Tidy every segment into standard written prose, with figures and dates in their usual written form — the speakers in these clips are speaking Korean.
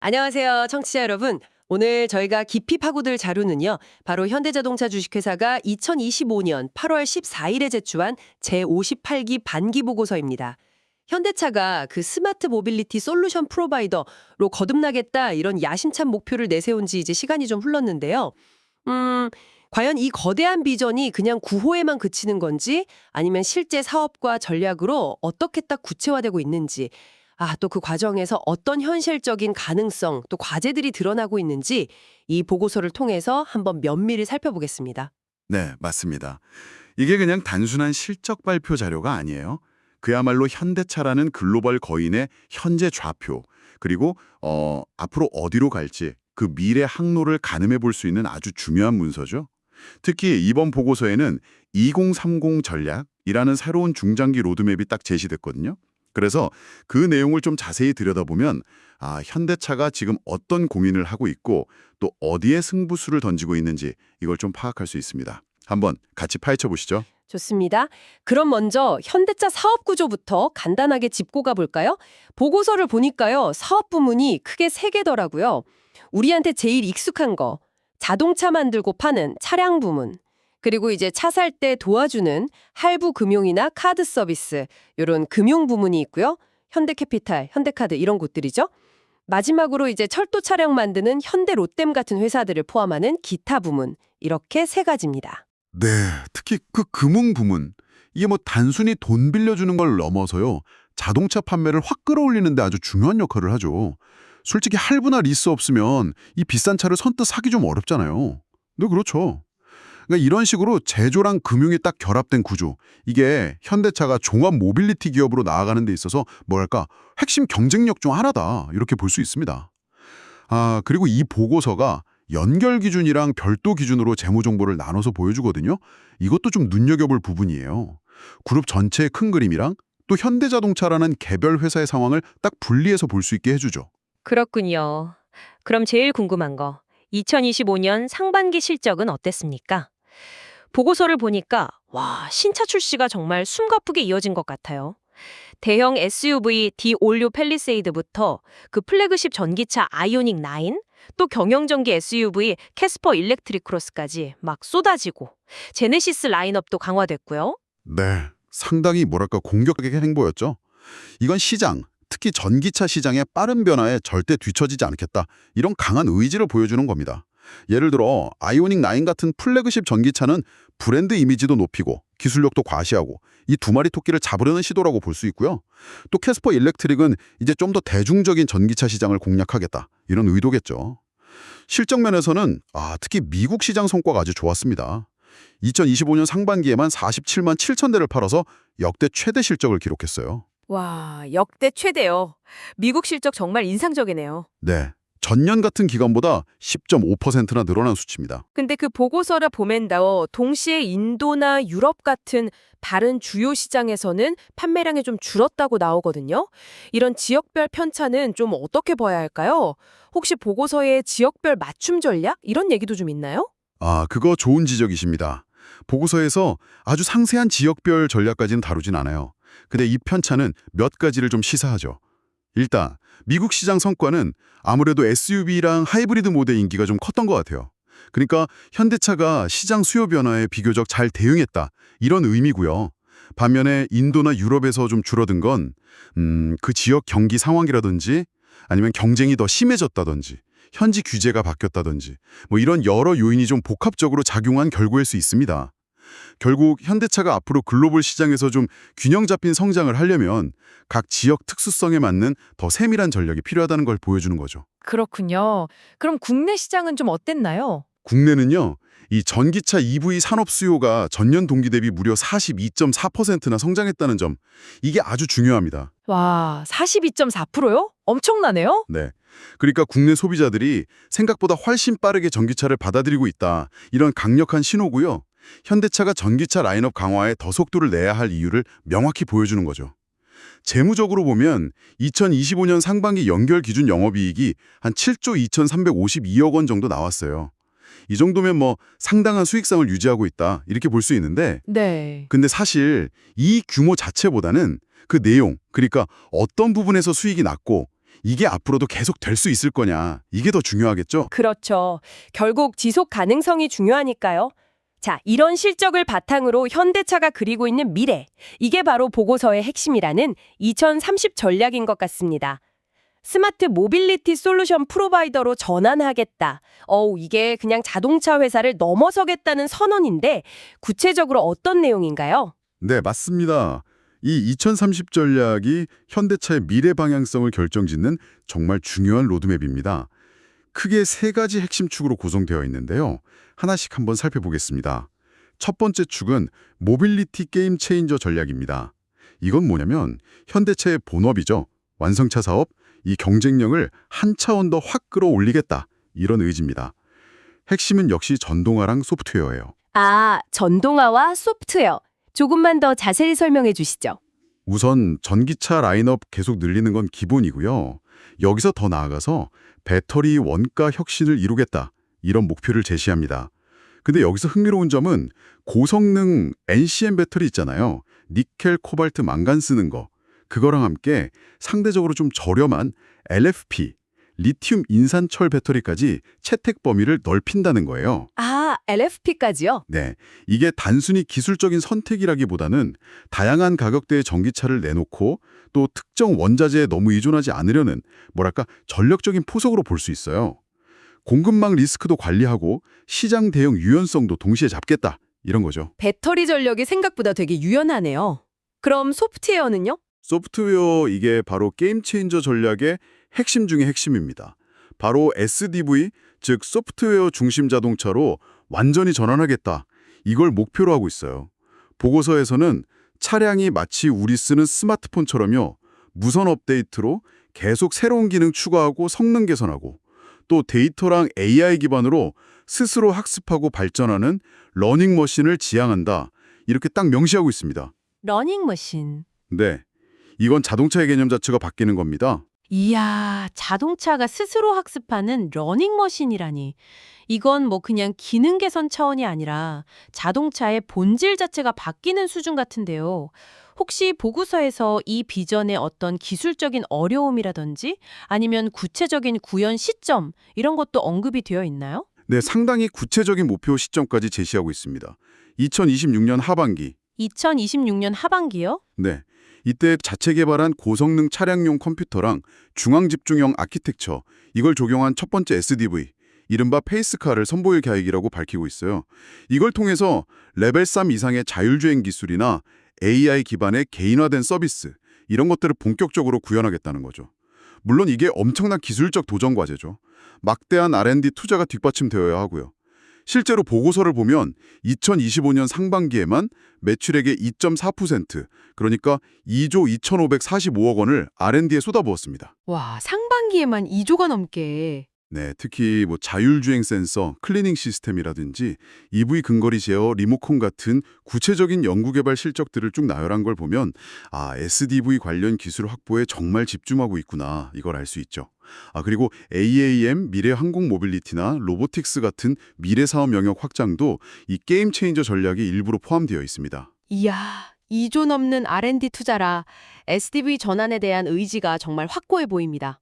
안녕하세요, 청취자 여러분. 오늘 저희가 깊이 파고들 자료는요, 바로 현대자동차 주식회사가 2025년 8월 14일에 제출한 제58기 반기 보고서입니다. 현대차가 그 스마트 모빌리티 솔루션 프로바이더로 거듭나겠다 이런 야심찬 목표를 내세운 지 이제 시간이 좀 흘렀는데요. 과연 이 거대한 비전이 그냥 구호에만 그치는 건지 아니면 실제 사업과 전략으로 어떻게 딱 구체화되고 있는지 또 그 과정에서 어떤 현실적인 가능성 또 과제들이 드러나고 있는지 이 보고서를 통해서 한번 면밀히 살펴보겠습니다. 네, 맞습니다. 이게 그냥 단순한 실적 발표 자료가 아니에요. 그야말로 현대차라는 글로벌 거인의 현재 좌표, 그리고 앞으로 어디로 갈지 그 미래 항로를 가늠해 볼 수 있는 아주 중요한 문서죠. 특히 이번 보고서에는 2030 전략이라는 새로운 중장기 로드맵이 딱 제시됐거든요. 그래서 그 내용을 좀 자세히 들여다보면 현대차가 지금 어떤 고민을 하고 있고 또 어디에 승부수를 던지고 있는지 이걸 좀 파악할 수 있습니다. 한번 같이 파헤쳐 보시죠. 좋습니다. 그럼 먼저 현대차 사업 구조부터 간단하게 짚고 가볼까요? 보고서를 보니까요, 사업 부문이 크게 세 개더라고요. 우리한테 제일 익숙한 거, 자동차 만들고 파는 차량 부문. 그리고 이제 차 살 때 도와주는 할부 금융이나 카드 서비스, 이런 금융 부문이 있고요. 현대캐피탈, 현대카드 이런 곳들이죠. 마지막으로 이제 철도 차량 만드는 현대 롯뎀 같은 회사들을 포함하는 기타 부문. 이렇게 세 가지입니다. 네, 특히 그 금융 부문. 이게 뭐 단순히 돈 빌려주는 걸 넘어서요. 자동차 판매를 확 끌어올리는 데 아주 중요한 역할을 하죠. 솔직히 할부나 리스 없으면 이 비싼 차를 선뜻 사기 좀 어렵잖아요. 네, 그렇죠. 그러니까 이런 식으로 제조랑 금융이 딱 결합된 구조. 이게 현대차가 종합 모빌리티 기업으로 나아가는 데 있어서 뭐랄까 핵심 경쟁력 중 하나다. 이렇게 볼 수 있습니다. 그리고 이 보고서가 연결 기준이랑 별도 기준으로 재무 정보를 나눠서 보여주거든요. 이것도 좀 눈여겨볼 부분이에요. 그룹 전체의 큰 그림이랑 또 현대자동차라는 개별 회사의 상황을 딱 분리해서 볼 수 있게 해주죠. 그렇군요. 그럼 제일 궁금한 거, 2025년 상반기 실적은 어땠습니까? 보고서를 보니까 신차 출시가 정말 숨가쁘게 이어진 것 같아요. 대형 SUV 디올류 팰리세이드부터 그 플래그십 전기차 아이오닉 9, 또 경영전기 SUV 캐스퍼 일렉트릭 크로스까지 막 쏟아지고 제네시스 라인업도 강화됐고요. 네, 상당히 뭐랄까 공격적인 행보였죠. 이건 시장, 특히 전기차 시장의 빠른 변화에 절대 뒤처지지 않겠다. 이런 강한 의지를 보여주는 겁니다. 예를 들어 아이오닉 9 같은 플래그십 전기차는 브랜드 이미지도 높이고 기술력도 과시하고 이 두 마리 토끼를 잡으려는 시도라고 볼 수 있고요. 또 캐스퍼 일렉트릭은 이제 좀 더 대중적인 전기차 시장을 공략하겠다. 이런 의도겠죠. 실적 면에서는 특히 미국 시장 성과가 아주 좋았습니다. 2025년 상반기에만 47만 7천 대를 팔아서 역대 최대 실적을 기록했어요. 와, 역대 최대요. 미국 실적 정말 인상적이네요. 네, 전년 같은 기간보다 10.5%나 늘어난 수치입니다. 근데 그 보고서를 보면요, 동시에 인도나 유럽 같은 다른 주요 시장에서는 판매량이 좀 줄었다고 나오거든요. 이런 지역별 편차는 좀 어떻게 봐야 할까요? 혹시 보고서에 지역별 맞춤 전략? 이런 얘기도 좀 있나요? 그거 좋은 지적이십니다. 보고서에서 아주 상세한 지역별 전략까지는 다루진 않아요. 근데 이 편차는 몇 가지를 좀 시사하죠. 일단 미국 시장 성과는 아무래도 SUV랑 하이브리드 모델 인기가 좀 컸던 것 같아요. 그러니까 현대차가 시장 수요 변화에 비교적 잘 대응했다. 이런 의미고요. 반면에 인도나 유럽에서 좀 줄어든 건 그 지역 경기 상황이라든지 아니면 경쟁이 더 심해졌다든지 현지 규제가 바뀌었다든지 뭐 이런 여러 요인이 좀 복합적으로 작용한 결과일 수 있습니다. 결국 현대차가 앞으로 글로벌 시장에서 좀 균형 잡힌 성장을 하려면 각 지역 특수성에 맞는 더 세밀한 전략이 필요하다는 걸 보여주는 거죠. 그렇군요. 그럼 국내 시장은 좀 어땠나요? 국내는요, 이 전기차 EV 산업 수요가 전년 동기 대비 무려 42.4%나 성장했다는 점, 이게 아주 중요합니다. 와, 42.4%요? 엄청나네요? 네. 그러니까 국내 소비자들이 생각보다 훨씬 빠르게 전기차를 받아들이고 있다. 이런 강력한 신호고요. 현대차가 전기차 라인업 강화에 더 속도를 내야 할 이유를 명확히 보여주는 거죠. 재무적으로 보면 2025년 상반기 연결 기준 영업이익이 한 7조 2,352억 원 정도 나왔어요. 이 정도면 뭐 상당한 수익성을 유지하고 있다. 이렇게 볼 수 있는데 네. 근데 사실 이 규모 자체보다는 그 내용, 그러니까 어떤 부분에서 수익이 났고 이게 앞으로도 계속 될 수 있을 거냐, 이게 더 중요하겠죠? 그렇죠. 결국 지속 가능성이 중요하니까요. 자, 이런 실적을 바탕으로 현대차가 그리고 있는 미래. 이게 바로 보고서의 핵심이라는 2030 전략인 것 같습니다. 스마트 모빌리티 솔루션 프로바이더로 전환하겠다. 이게 그냥 자동차 회사를 넘어서겠다는 선언인데 구체적으로 어떤 내용인가요? 네, 맞습니다. 이 2030 전략이 현대차의 미래 방향성을 결정짓는 정말 중요한 로드맵입니다. 크게 세 가지 핵심 축으로 구성되어 있는데요. 하나씩 한번 살펴보겠습니다. 첫 번째 축은 모빌리티 게임 체인저 전략입니다. 이건 뭐냐면 현대차의 본업이죠. 완성차 사업, 이 경쟁력을 한 차원 더 확 끌어올리겠다. 이런 의지입니다. 핵심은 역시 전동화랑 소프트웨어예요. 아, 전동화와 소프트웨어. 조금만 더 자세히 설명해 주시죠. 우선 전기차 라인업 계속 늘리는 건 기본이고요. 여기서 더 나아가서 배터리 원가 혁신을 이루겠다. 이런 목표를 제시합니다. 근데 여기서 흥미로운 점은 고성능 NCM 배터리 있잖아요. 니켈, 코발트, 망간 쓰는 거. 그거랑 함께 상대적으로 좀 저렴한 LFP, 리튬 인산철 배터리까지 채택 범위를 넓힌다는 거예요. 아, LFP까지요? 네, 이게 단순히 기술적인 선택이라기보다는 다양한 가격대의 전기차를 내놓고 또 특정 원자재에 너무 의존하지 않으려는 뭐랄까 전략적인 포석으로 볼 수 있어요. 공급망 리스크도 관리하고 시장 대응 유연성도 동시에 잡겠다 이런 거죠. 배터리 전력이 생각보다 되게 유연하네요. 그럼 소프트웨어는요? 소프트웨어 이게 바로 게임 체인저 전략의 핵심 중의 핵심입니다. 바로 SDV, 즉 소프트웨어 중심 자동차로 완전히 전환하겠다. 이걸 목표로 하고 있어요. 보고서에서는 차량이 마치 우리 쓰는 스마트폰처럼요. 무선 업데이트로 계속 새로운 기능 추가하고 성능 개선하고 또 데이터랑 AI 기반으로 스스로 학습하고 발전하는 러닝머신을 지향한다. 이렇게 딱 명시하고 있습니다. 러닝머신. 네, 이건 자동차의 개념 자체가 바뀌는 겁니다. 이야, 자동차가 스스로 학습하는 러닝머신이라니. 이건 뭐 그냥 기능 개선 차원이 아니라 자동차의 본질 자체가 바뀌는 수준 같은데요. 혹시 보고서에서 이 비전의 어떤 기술적인 어려움이라든지 아니면 구체적인 구현 시점 이런 것도 언급이 되어 있나요? 네, 상당히 구체적인 목표 시점까지 제시하고 있습니다. 2026년 하반기. 2026년 하반기요? 네, 이때 자체 개발한 고성능 차량용 컴퓨터랑 중앙집중형 아키텍처, 이걸 적용한 첫 번째 SDV, 이른바 페이스카를 선보일 계획이라고 밝히고 있어요. 이걸 통해서 레벨 3 이상의 자율주행 기술이나 AI 기반의 개인화된 서비스, 이런 것들을 본격적으로 구현하겠다는 거죠. 물론 이게 엄청난 기술적 도전 과제죠. 막대한 R&D 투자가 뒷받침되어야 하고요. 실제로 보고서를 보면 2025년 상반기에만 매출액의 2.4%, 그러니까 2조 2,545억 원을 R&D에 쏟아부었습니다. 와, 상반기에만 2조가 넘게. 네, 특히 뭐 자율주행 센서, 클리닝 시스템이라든지 EV 근거리 제어, 리모컨 같은 구체적인 연구개발 실적들을 쭉 나열한 걸 보면 SDV 관련 기술 확보에 정말 집중하고 있구나, 이걸 알 수 있죠. 그리고 AAM, 미래 항공 모빌리티나 로보틱스 같은 미래 사업 영역 확장도 이 게임 체인저 전략의 일부로 포함되어 있습니다. 이야, 2조 넘는 R&D 투자라 SDV 전환에 대한 의지가 정말 확고해 보입니다.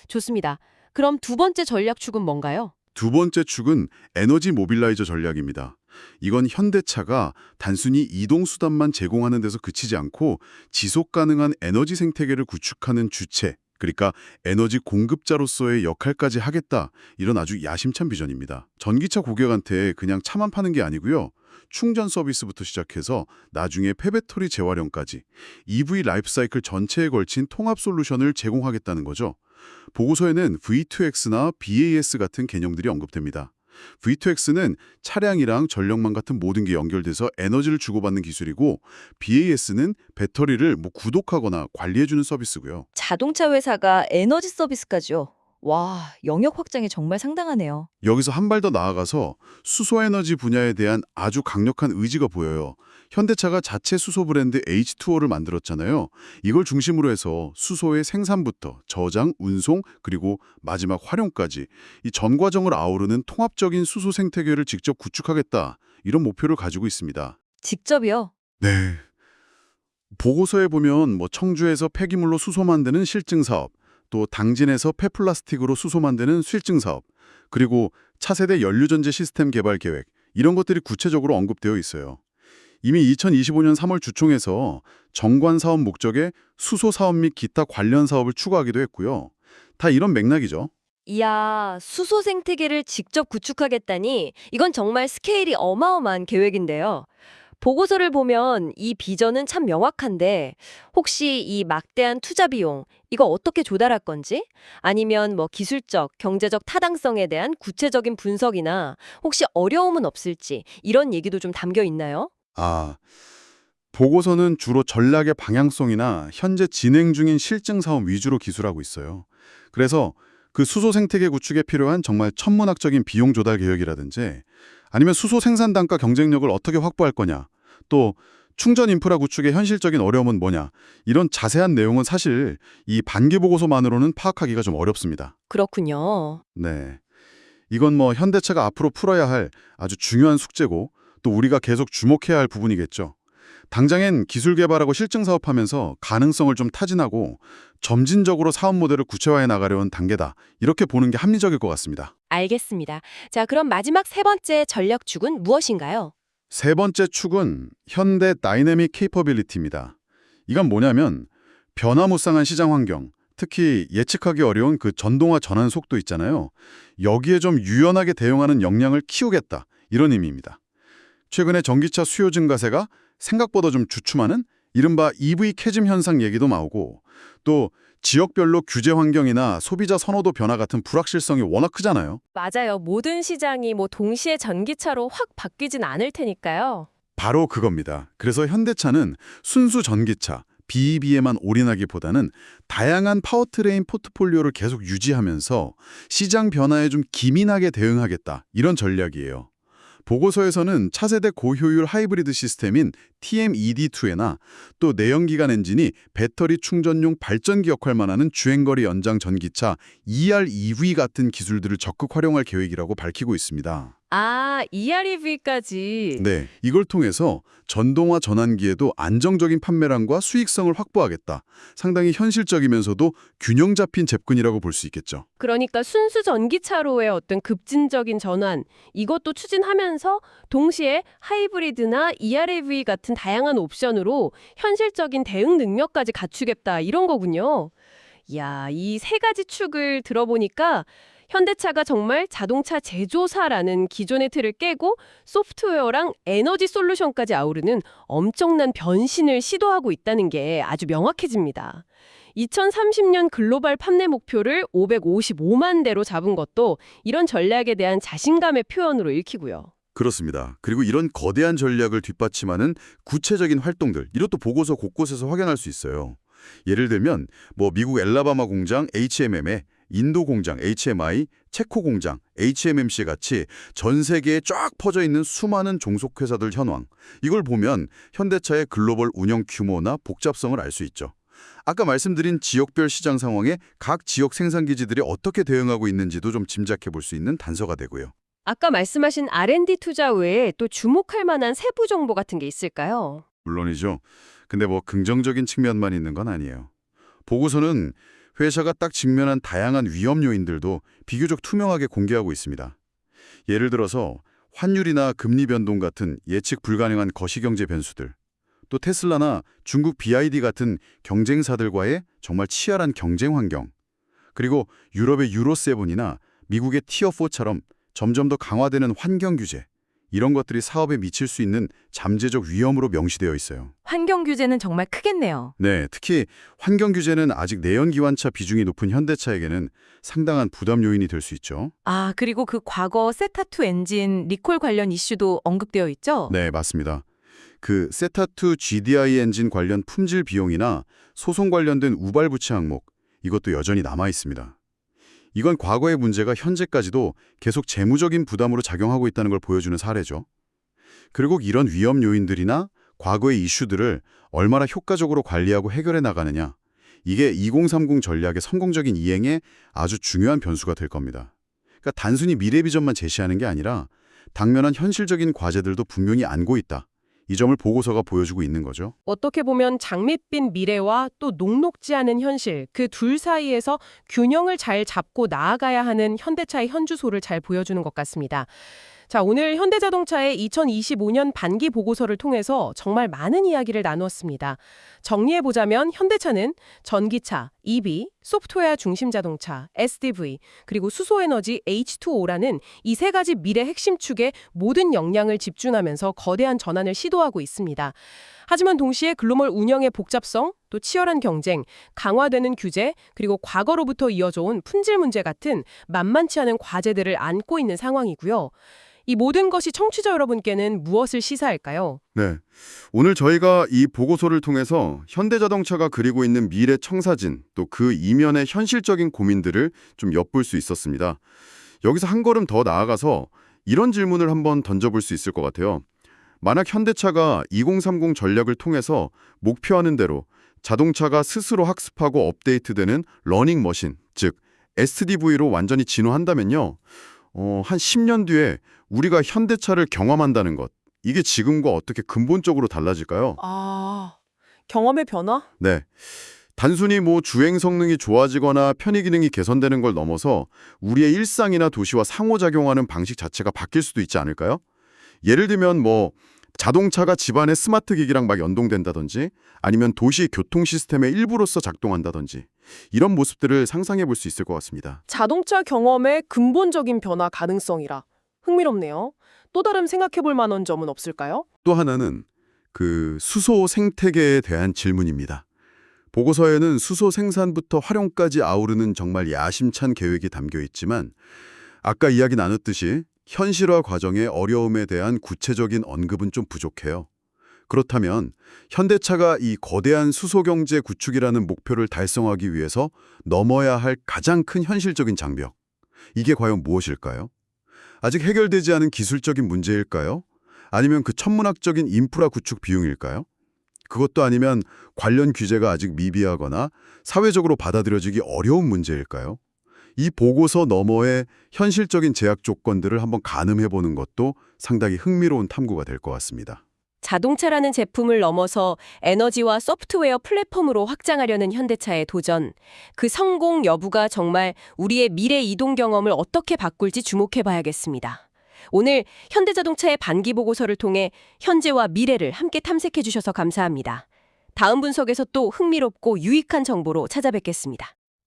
좋습니다. 그럼 두 번째 전략축은 뭔가요? 두 번째 축은 에너지 모빌라이저 전략입니다. 이건 현대차가 단순히 이동수단만 제공하는 데서 그치지 않고 지속 가능한 에너지 생태계를 구축하는 주체, 그러니까 에너지 공급자로서의 역할까지 하겠다. 이런 아주 야심찬 비전입니다. 전기차 고객한테 그냥 차만 파는 게 아니고요. 충전 서비스부터 시작해서 나중에 폐배터리 재활용까지 EV 라이프사이클 전체에 걸친 통합 솔루션을 제공하겠다는 거죠. 보고서에는 V2X나 BAS 같은 개념들이 언급됩니다. V2X는 차량이랑 전력망 같은 모든 게 연결돼서 에너지를 주고받는 기술이고 BAS는 배터리를 구독하거나 관리해주는 서비스고요. 자동차 회사가 에너지 서비스까지요. 와, 영역 확장이 정말 상당하네요. 여기서 한 발 더 나아가서 수소에너지 분야에 대한 아주 강력한 의지가 보여요. 현대차가 자체 수소 브랜드 H2O를 만들었잖아요. 이걸 중심으로 해서 수소의 생산부터 저장, 운송, 그리고 마지막 활용까지 이 전 과정을 아우르는 통합적인 수소 생태계를 직접 구축하겠다. 이런 목표를 가지고 있습니다. 직접이요? 네. 보고서에 보면 청주에서 폐기물로 수소 만드는 실증 사업, 또 당진에서 폐플라스틱으로 수소 만드는 수일증 사업, 그리고 차세대 연료전지 시스템 개발 계획, 이런 것들이 구체적으로 언급되어 있어요. 이미 2025년 3월 주총에서 정관 사업 목적에 수소 사업 및 기타 관련 사업을 추가하기도 했고요. 다 이런 맥락이죠. 이야, 수소 생태계를 직접 구축하겠다니 이건 정말 스케일이 어마어마한 계획인데요. 보고서를 보면 이 비전은 참 명확한데 혹시 이 막대한 투자 비용 이거 어떻게 조달할 건지 아니면 뭐 기술적, 경제적 타당성에 대한 구체적인 분석이나 혹시 어려움은 없을지 이런 얘기도 좀 담겨 있나요? 보고서는 주로 전략의 방향성이나 현재 진행 중인 실증 사업 위주로 기술하고 있어요. 그래서 그 수소 생태계 구축에 필요한 정말 천문학적인 비용 조달 계획이라든지 아니면 수소 생산 단가 경쟁력을 어떻게 확보할 거냐, 또 충전 인프라 구축의 현실적인 어려움은 뭐냐, 이런 자세한 내용은 사실 이 반기 보고서만으로는 파악하기가 좀 어렵습니다. 그렇군요. 네. 이건 뭐 현대차가 앞으로 풀어야 할 아주 중요한 숙제고 또 우리가 계속 주목해야 할 부분이겠죠. 당장엔 기술 개발하고 실증 사업하면서 가능성을 좀 타진하고 점진적으로 사업 모델을 구체화해 나가려는 단계다. 이렇게 보는 게 합리적일 것 같습니다. 알겠습니다. 자, 그럼 마지막 세 번째 전략 축은 무엇인가요? 세 번째 축은 현대 다이내믹 케이퍼빌리티입니다. 이건 뭐냐면 변화무쌍한 시장 환경, 특히 예측하기 어려운 그 전동화 전환 속도 있잖아요. 여기에 좀 유연하게 대응하는 역량을 키우겠다. 이런 의미입니다. 최근에 전기차 수요 증가세가 생각보다 좀 주춤하는 이른바 EV 캐즘 현상 얘기도 나오고 또 지역별로 규제 환경이나 소비자 선호도 변화 같은 불확실성이 워낙 크잖아요. 맞아요. 모든 시장이 뭐 동시에 전기차로 확 바뀌진 않을 테니까요. 바로 그겁니다. 그래서 현대차는 순수 전기차, BEV에만 올인하기보다는 다양한 파워트레인 포트폴리오를 계속 유지하면서 시장 변화에 좀 기민하게 대응하겠다. 이런 전략이에요. 보고서에서는 차세대 고효율 하이브리드 시스템인 TMED2에나 또 내연기관 엔진이 배터리 충전용 발전기 역할만 하는 주행거리 연장 전기차 EREV 같은 기술들을 적극 활용할 계획이라고 밝히고 있습니다. EREV까지. 네, 이걸 통해서 전동화 전환기에도 안정적인 판매량과 수익성을 확보하겠다. 상당히 현실적이면서도 균형 잡힌 접근이라고 볼 수 있겠죠. 그러니까 순수 전기차로의 어떤 급진적인 전환, 이것도 추진하면서 동시에 하이브리드나 EREV 같은 다양한 옵션으로 현실적인 대응 능력까지 갖추겠다 이런 거군요. 이야, 이 세 가지 축을 들어보니까 현대차가 정말 자동차 제조사라는 기존의 틀을 깨고 소프트웨어랑 에너지 솔루션까지 아우르는 엄청난 변신을 시도하고 있다는 게 아주 명확해집니다. 2030년 글로벌 판매 목표를 555만 대로 잡은 것도 이런 전략에 대한 자신감의 표현으로 읽히고요. 그렇습니다. 그리고 이런 거대한 전략을 뒷받침하는 구체적인 활동들, 이것도 보고서 곳곳에서 확인할 수 있어요. 예를 들면 뭐 미국 엘라바마 공장 HMM에 인도 공장 HMI, 체코 공장 HMMC 같이 전 세계에 쫙 퍼져 있는 수많은 종속회사들 현황. 이걸 보면 현대차의 글로벌 운영 규모나 복잡성을 알 수 있죠. 아까 말씀드린 지역별 시장 상황에 각 지역 생산기지들이 어떻게 대응하고 있는지도 좀 짐작해 볼 수 있는 단서가 되고요. 아까 말씀하신 R&D 투자 외에 또 주목할 만한 세부 정보 같은 게 있을까요? 물론이죠. 근데 뭐 긍정적인 측면만 있는 건 아니에요. 보고서는 회사가 딱 직면한 다양한 위험 요인들도 비교적 투명하게 공개하고 있습니다. 예를 들어서 환율이나 금리 변동 같은 예측 불가능한 거시경제 변수들, 또 테슬라나 중국 BYD 같은 경쟁사들과의 정말 치열한 경쟁 환경, 그리고 유럽의 유로7이나 미국의 티어4처럼 점점 더 강화되는 환경 규제, 이런 것들이 사업에 미칠 수 있는 잠재적 위험으로 명시되어 있어요. 환경 규제는 정말 크겠네요. 네, 특히 환경 규제는 아직 내연기관차 비중이 높은 현대차에게는 상당한 부담 요인이 될 수 있죠. 그리고 그 과거 세타2 엔진 리콜 관련 이슈도 언급되어 있죠? 네, 맞습니다. 그 세타2 GDI 엔진 관련 품질 비용이나 소송 관련된 우발부치 항목, 이것도 여전히 남아 있습니다. 이건 과거의 문제가 현재까지도 계속 재무적인 부담으로 작용하고 있다는 걸 보여주는 사례죠. 그리고 이런 위험 요인들이나 과거의 이슈들을 얼마나 효과적으로 관리하고 해결해 나가느냐, 이게 2030 전략의 성공적인 이행에 아주 중요한 변수가 될 겁니다. 그러니까 단순히 미래 비전만 제시하는 게 아니라 당면한 현실적인 과제들도 분명히 안고 있다. 이 점을 보고서가 보여주고 있는 거죠. 어떻게 보면 장밋빛 미래와 또 녹록지 않은 현실, 그 둘 사이에서 균형을 잘 잡고 나아가야 하는 현대차의 현주소를 잘 보여주는 것 같습니다. 자, 오늘 현대자동차의 2025년 반기 보고서를 통해서 정말 많은 이야기를 나누었습니다. 정리해보자면 현대차는 전기차, EV, 소프트웨어 중심 자동차, SDV, 그리고 수소에너지 H2O라는 이 세 가지 미래 핵심 축에 모든 역량을 집중하면서 거대한 전환을 시도하고 있습니다. 하지만 동시에 글로벌 운영의 복잡성, 또 치열한 경쟁, 강화되는 규제, 그리고 과거로부터 이어져 온 품질 문제 같은 만만치 않은 과제들을 안고 있는 상황이고요. 이 모든 것이 청취자 여러분께는 무엇을 시사할까요? 네. 오늘 저희가 이 보고서를 통해서 현대자동차가 그리고 있는 미래 청사진, 또 그 이면의 현실적인 고민들을 좀 엿볼 수 있었습니다. 여기서 한 걸음 더 나아가서 이런 질문을 한번 던져볼 수 있을 것 같아요. 만약 현대차가 2030 전략을 통해서 목표하는 대로 자동차가 스스로 학습하고 업데이트되는 러닝머신, 즉 SDV로 완전히 진화한다면요. 한 10년 뒤에 우리가 현대차를 경험한다는 것, 이게 지금과 어떻게 근본적으로 달라질까요? 아, 경험의 변화? 네. 단순히 주행 성능이 좋아지거나 편의 기능이 개선되는 걸 넘어서 우리의 일상이나 도시와 상호작용하는 방식 자체가 바뀔 수도 있지 않을까요? 예를 들면 자동차가 집안의 스마트 기기랑 막 연동된다든지 아니면 도시 교통 시스템의 일부로서 작동한다든지 이런 모습들을 상상해 볼 수 있을 것 같습니다. 자동차 경험의 근본적인 변화 가능성이라 흥미롭네요. 또 다른 생각해 볼 만한 점은 없을까요? 또 하나는 그 수소 생태계에 대한 질문입니다. 보고서에는 수소 생산부터 활용까지 아우르는 정말 야심찬 계획이 담겨 있지만 아까 이야기 나눴듯이 현실화 과정의 어려움에 대한 구체적인 언급은 좀 부족해요. 그렇다면 현대차가 이 거대한 수소경제 구축이라는 목표를 달성하기 위해서 넘어야 할 가장 큰 현실적인 장벽, 이게 과연 무엇일까요? 아직 해결되지 않은 기술적인 문제일까요? 아니면 그 천문학적인 인프라 구축 비용일까요? 그것도 아니면 관련 규제가 아직 미비하거나 사회적으로 받아들여지기 어려운 문제일까요? 이 보고서 너머의 현실적인 제약 조건들을 한번 가늠해보는 것도 상당히 흥미로운 탐구가 될 것 같습니다. 자동차라는 제품을 넘어서 에너지와 소프트웨어 플랫폼으로 확장하려는 현대차의 도전, 그 성공 여부가 정말 우리의 미래 이동 경험을 어떻게 바꿀지 주목해봐야겠습니다. 오늘 현대자동차의 반기 보고서를 통해 현재와 미래를 함께 탐색해 주셔서 감사합니다. 다음 분석에서 또 흥미롭고 유익한 정보로 찾아뵙겠습니다.